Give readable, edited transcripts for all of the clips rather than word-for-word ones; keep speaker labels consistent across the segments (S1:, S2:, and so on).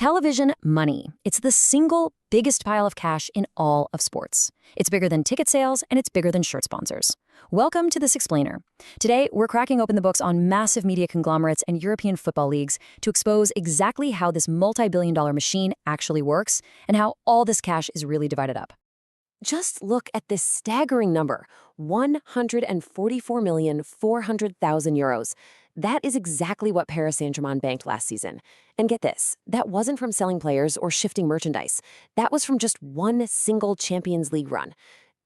S1: Television money. It's the single biggest pile of cash in all of sports. It's bigger than ticket sales, and it's bigger than shirt sponsors. Welcome to This Explainer. Today, we're cracking open the books on massive media conglomerates and European football leagues to expose exactly how this multi-billion-dollar machine actually works and how all this cash is really divided up.
S2: Just look at this staggering number, 144,400,000 euros. That is exactly what Paris Saint-Germain banked last season. And get this, that wasn't from selling players or shifting merchandise. That was from just one single Champions League run.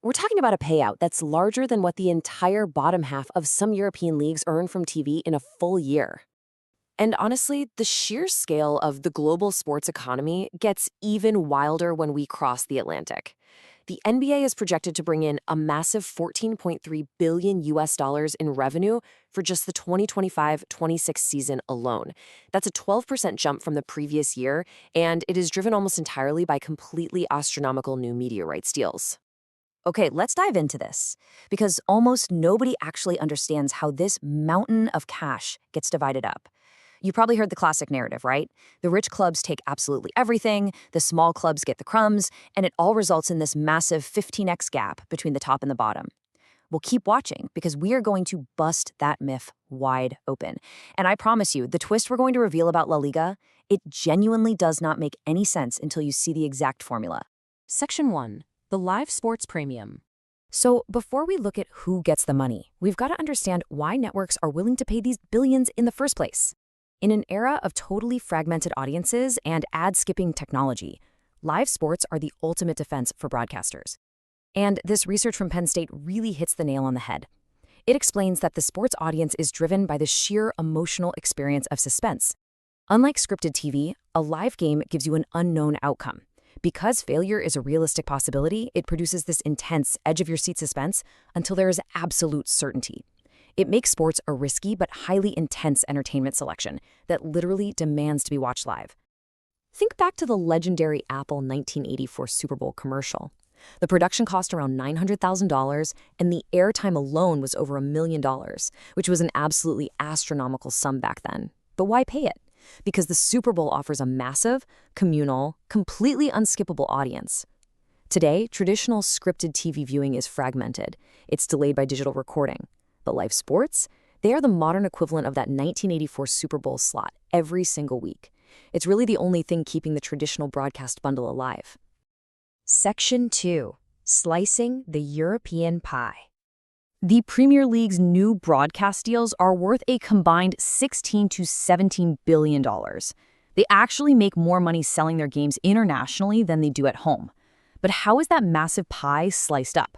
S2: We're talking about a payout that's larger than what the entire bottom half of some European leagues earn from TV in a full year. And honestly, the sheer scale of the global sports economy gets even wilder when we cross the Atlantic. The NBA is projected to bring in a massive $14.3 billion in revenue for just the 2025-26 season alone. That's a 12% jump from the previous year, and it is driven almost entirely by completely astronomical new media rights deals.
S1: Okay, let's dive into this, because almost nobody actually understands how this mountain of cash gets divided up. You probably heard the classic narrative, right? The rich clubs take absolutely everything, the small clubs get the crumbs, and it all results in this massive 15x gap between the top and the bottom. Well, keep watching, because we are going to bust that myth wide open. And I promise you, the twist we're going to reveal about La Liga, it genuinely does not make any sense until you see the exact formula.
S2: Section 1. The Live Sports Premium.
S1: So before we look at who gets the money, we've got to understand why networks are willing to pay these billions in the first place. In an era of totally fragmented audiences and ad-skipping technology, live sports are the ultimate defense for broadcasters. And this research from Penn State really hits the nail on the head. It explains that the sports audience is driven by the sheer emotional experience of suspense. Unlike scripted TV, a live game gives you an unknown outcome. Because failure is a realistic possibility, it produces this intense edge-of-your-seat suspense until there is absolute certainty. It makes sports a risky but highly intense entertainment selection that literally demands to be watched live. Think back to the legendary Apple 1984 Super Bowl commercial. The production cost around $900,000, and the airtime alone was over $1 million, which was an absolutely astronomical sum back then. But why pay it? Because the Super Bowl offers a massive, communal, completely unskippable audience. Today, traditional scripted TV viewing is fragmented. It's delayed by digital recording. But live sports, they are the modern equivalent of that 1984 Super Bowl slot every single week. It's really the only thing keeping the traditional broadcast bundle alive. Section 2. Slicing the European Pie. The Premier League's new broadcast deals are worth a combined $16 to $17 billion. They actually make more money selling their games internationally than they do at home. But how is that massive pie sliced up?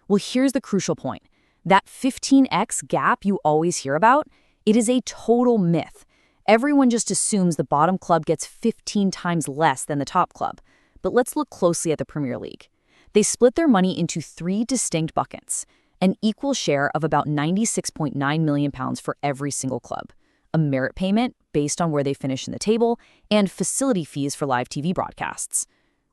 S1: Well, here's the crucial point. That 15x gap you always hear about, it is a total myth. Everyone just assumes the bottom club gets 15 times less than the top club. But let's look closely at the Premier League. They split their money into 3 distinct buckets, an equal share of about £96.9 million for every single club, a merit payment based on where they finish in the table, and facility fees for live TV broadcasts.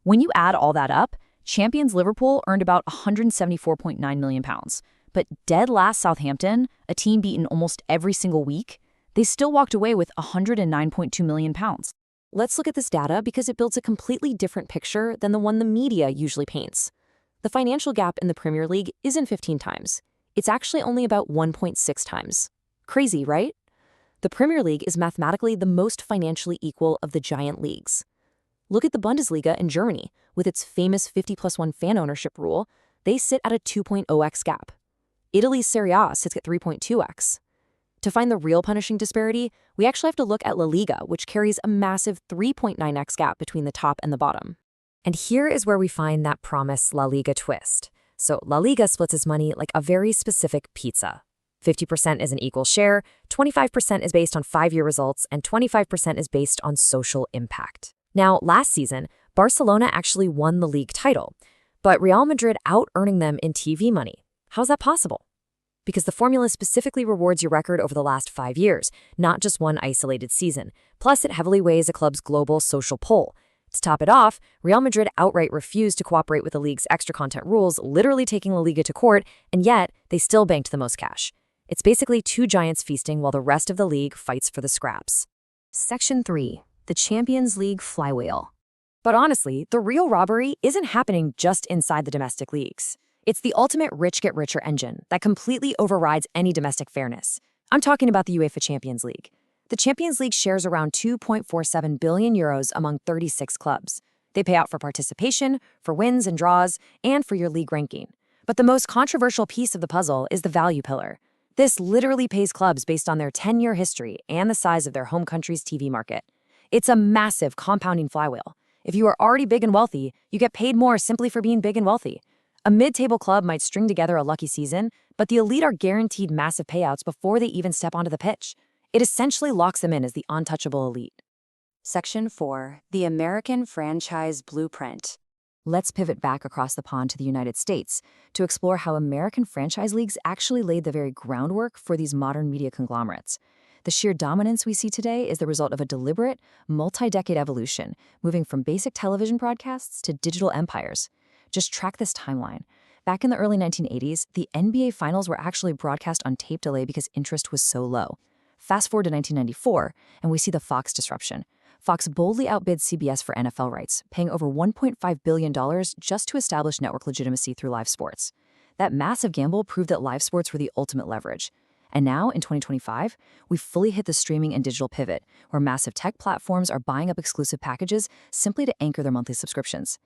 S1: When you add all that up, champions Liverpool earned about £174.9 million. But dead last Southampton, a team beaten almost every single week, they still walked away with £109.2 million. Let's look at this data because it builds a completely different picture than the one the media usually paints. The financial gap in the Premier League isn't 15 times. It's actually only about 1.6 times. Crazy, right? The Premier League is mathematically the most financially equal of the giant leagues. Look at the Bundesliga in Germany. With its famous 50+1 fan ownership rule, they sit at a 2.0x gap. Italy's Serie A sits at 3.2x. To find the real punishing disparity, we actually have to look at La Liga, which carries a massive 3.9x gap between the top and the bottom. And here is where we find that promised La Liga twist. So La Liga splits its money like a very specific pizza. 50% is an equal share, 25% is based on 5-year results, and 25% is based on social impact. Now, last season, Barcelona actually won the league title, but Real Madrid out-earning them in TV money. How's that possible? Because the formula specifically rewards your record over the last 5 years, not just one isolated season. Plus, it heavily weighs a club's global social pull. To top it off, Real Madrid outright refused to cooperate with the league's extra content rules, literally taking La Liga to court, and yet they still banked the most cash. It's basically two giants feasting while the rest of the league fights for the scraps. Section 3. the Champions League flywheel. But honestly, the real robbery isn't happening just inside the domestic leagues. It's the ultimate rich-get-richer engine that completely overrides any domestic fairness. I'm talking about the UEFA Champions League. The Champions League shares around 2.47 billion euros among 36 clubs. They pay out for participation, for wins and draws, and for your league ranking. But the most controversial piece of the puzzle is the value pillar. This literally pays clubs based on their 10-year history and the size of their home country's TV market. It's a massive compounding flywheel. If you are already big and wealthy, you get paid more simply for being big and wealthy. A mid-table club might string together a lucky season, but the elite are guaranteed massive payouts before they even step onto the pitch. It essentially locks them in as the untouchable elite.
S3: Section 4. The American Franchise Blueprint.
S1: Let's pivot back across the pond to the United States to explore how American franchise leagues actually laid the very groundwork for these modern media conglomerates. The sheer dominance we see today is the result of a deliberate, multi-decade evolution, moving from basic television broadcasts to digital empires. Just track this timeline. Back in the early 1980s, the NBA Finals were actually broadcast on tape delay because interest was so low. Fast forward to 1994, and we see the Fox disruption. Fox boldly outbid CBS for NFL rights, paying over $1.5 billion just to establish network legitimacy through live sports. That massive gamble proved that live sports were the ultimate leverage. And now, in 2025, we've fully hit the streaming and digital pivot, where massive tech platforms are buying up exclusive packages simply to anchor their monthly subscriptions.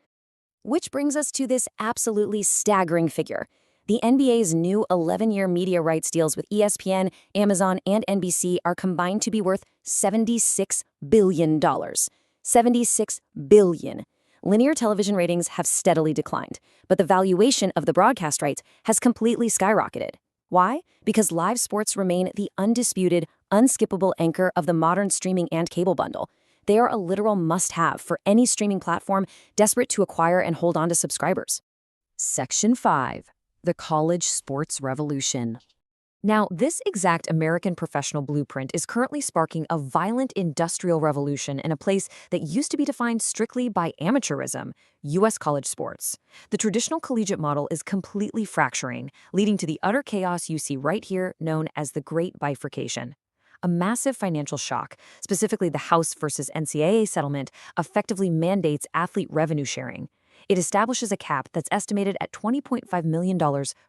S2: Which brings us to this absolutely staggering figure. The NBA's new 11-year media rights deals with ESPN, Amazon, and NBC are combined to be worth $76 billion. $76 billion. Linear television ratings have steadily declined, but the valuation of the broadcast rights has completely skyrocketed. Why? Because live sports remain the undisputed, unskippable anchor of the modern streaming and cable bundle. They are a literal must-have for any streaming platform desperate to acquire and hold on to subscribers.
S1: Section 5. The College Sports Revolution. Now, this exact American professional blueprint is currently sparking a violent industrial revolution in a place that used to be defined strictly by amateurism, U.S. college sports. The traditional collegiate model is completely fracturing, leading to the utter chaos you see right here, known as the Great Bifurcation. A massive financial shock, specifically the House versus NCAA settlement, effectively mandates athlete revenue sharing. It establishes a cap that's estimated at $20.5 million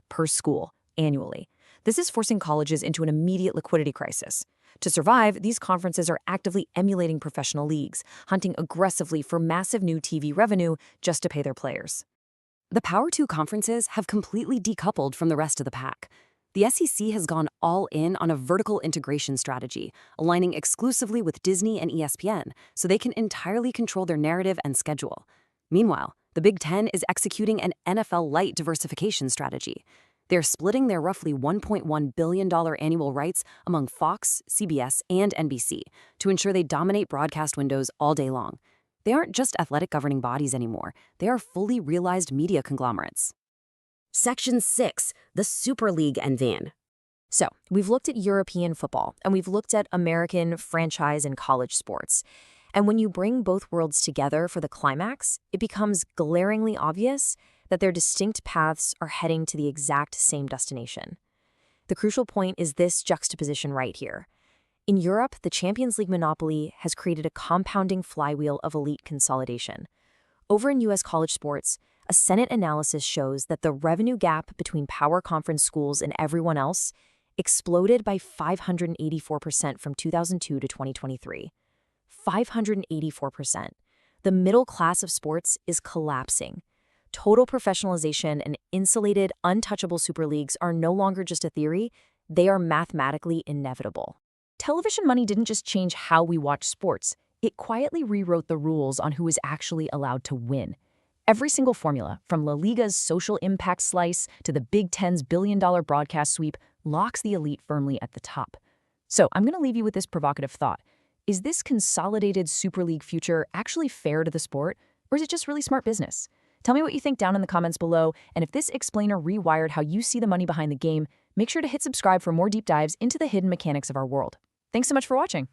S1: per school annually. This is forcing colleges into an immediate liquidity crisis. To survive, these conferences are actively emulating professional leagues, hunting aggressively for massive new TV revenue just to pay their players.
S2: The Power 2 conferences have completely decoupled from the rest of the pack. The SEC has gone all in on a vertical integration strategy, aligning exclusively with Disney and ESPN so they can entirely control their narrative and schedule. Meanwhile, the Big Ten is executing an NFL-light diversification strategy. They're splitting their roughly $1.1 billion annual rights among Fox, CBS, and NBC to ensure they dominate broadcast windows all day long. They aren't just athletic governing bodies anymore. They are fully realized media conglomerates. Section 6. The Super League and Van.
S1: So, we've looked at European football, and we've looked at American franchise and college sports. And when you bring both worlds together for the climax, it becomes glaringly obvious that their distinct paths are heading to the exact same destination. The crucial point is this juxtaposition right here. In Europe, the Champions League monopoly has created a compounding flywheel of elite consolidation. Over in U.S. college sports, a Senate analysis shows that the revenue gap between power conference schools and everyone else exploded by 584% from 2002 to 2023. 584%. The middle class of sports is collapsing. Total professionalization and insulated, untouchable super leagues are no longer just a theory, they are mathematically inevitable. Television money didn't just change how we watch sports, it quietly rewrote the rules on who is actually allowed to win. Every single formula, from La Liga's social impact slice to the Big Ten's billion-dollar broadcast sweep, locks the elite firmly at the top. So I'm going to leave you with this provocative thought. Is this consolidated Super League future actually fair to the sport, or is it just really smart business? Tell me what you think down in the comments below, and if this explainer rewired how you see the money behind the game, make sure to hit subscribe for more deep dives into the hidden mechanics of our world. Thanks so much for watching.